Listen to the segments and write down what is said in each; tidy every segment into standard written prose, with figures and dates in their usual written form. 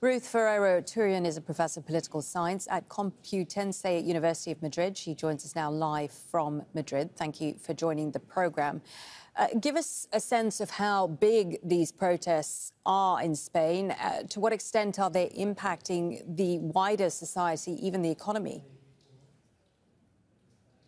Ruth Ferrero Turrion is a professor of political science at Complutense University of Madrid. She joins us now live from Madrid. Thank you for joining the programme. Give us a sense of how big these protests are in Spain. To what extent are they impacting the wider society, even the economy?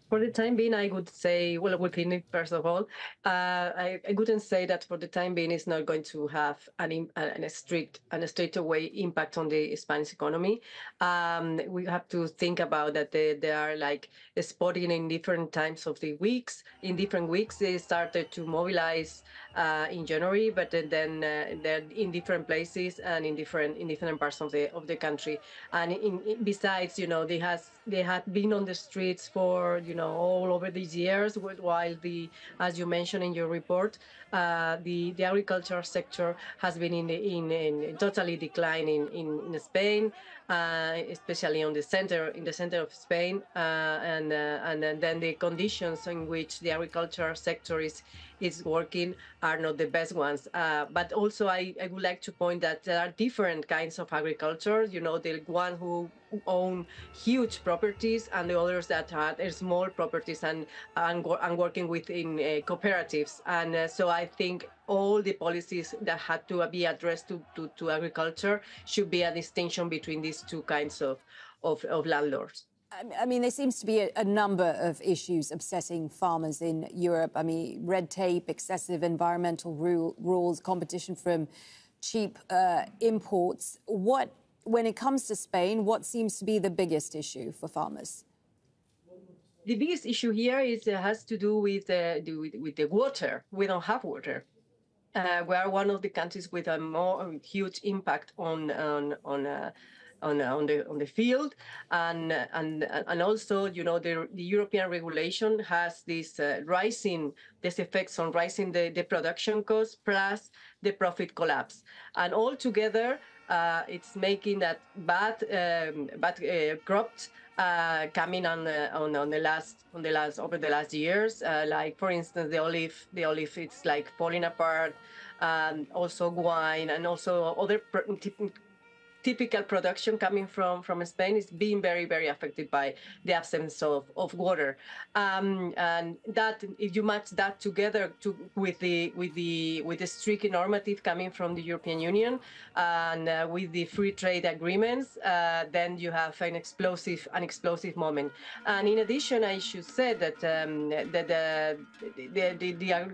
For the time being, I would say, well, within it, first of all, I wouldn't say that for the time being it's not going to have a straightaway impact on the Spanish economy. We have to think about that they are like spotting in different times of the weeks. In different weeks, they started to mobilize in January, but then they're in different places and in different parts of the country. And besides, they had been on the streets for all over these years, while as you mentioned in your report, the agricultural sector has been in totally decline in Spain, especially in the center of Spain, and then the conditions in which the agricultural sector is working are not the best ones. But also, I would like to point that there are different kinds of agriculture. The one who own huge properties and the others that had small properties and working within cooperatives. And so I think all the policies that had to be addressed to agriculture should be a distinction between these two kinds of landlords. I mean, there seems to be a number of issues obsessing farmers in Europe. I mean, red tape, excessive environmental rules, competition from cheap imports. When it comes to Spain, what seems to be the biggest issue for farmers? The biggest issue here has to do with the water. We don't have water. We are one of the countries with a more huge impact on the field, and also the European regulation has this effects on rising the production costs plus the profit collapse, and all together it's making that bad crops coming on the last over the last years. Like for instance, the olive it's like falling apart, and also wine, and also other typical production coming from Spain is being very, very affected by the absence of water, and that if you match that together with the strict normative coming from the European Union and with the free trade agreements, then you have an explosive moment. And in addition, I should say that the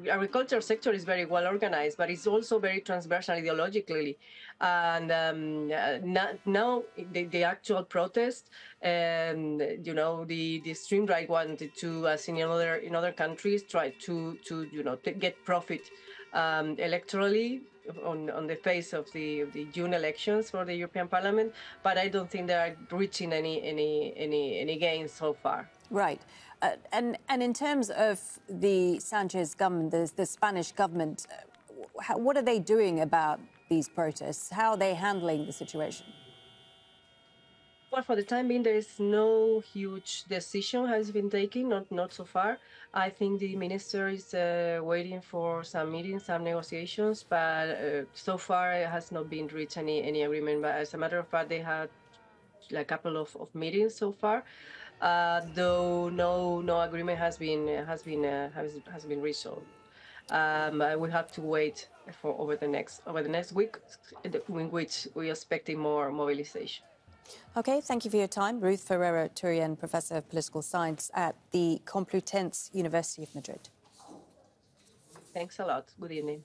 agricultural sector is very well organized, but it's also very transversal ideologically, and now the actual protest, the extreme right wanted to, as in other countries, try to get profit electorally on the face of the June elections for the European Parliament, but I don't think they are reaching any gains so far. Right, and in terms of the Sanchez government, the Spanish government, what are they doing about these protests? How are they handling the situation? Well, for the time being, there is no huge decision has been taken, not so far. I think the minister is waiting for some meetings, some negotiations, but so far it has not been reached any agreement. But as a matter of fact, they had a couple of meetings so far, though no agreement has been resolved. We have to wait for over the next week, in which we are expecting more mobilization. OK, thank you for your time. Ruth Ferrero Turrion, Professor of Political Science at the Complutense University of Madrid. Thanks a lot. Good evening.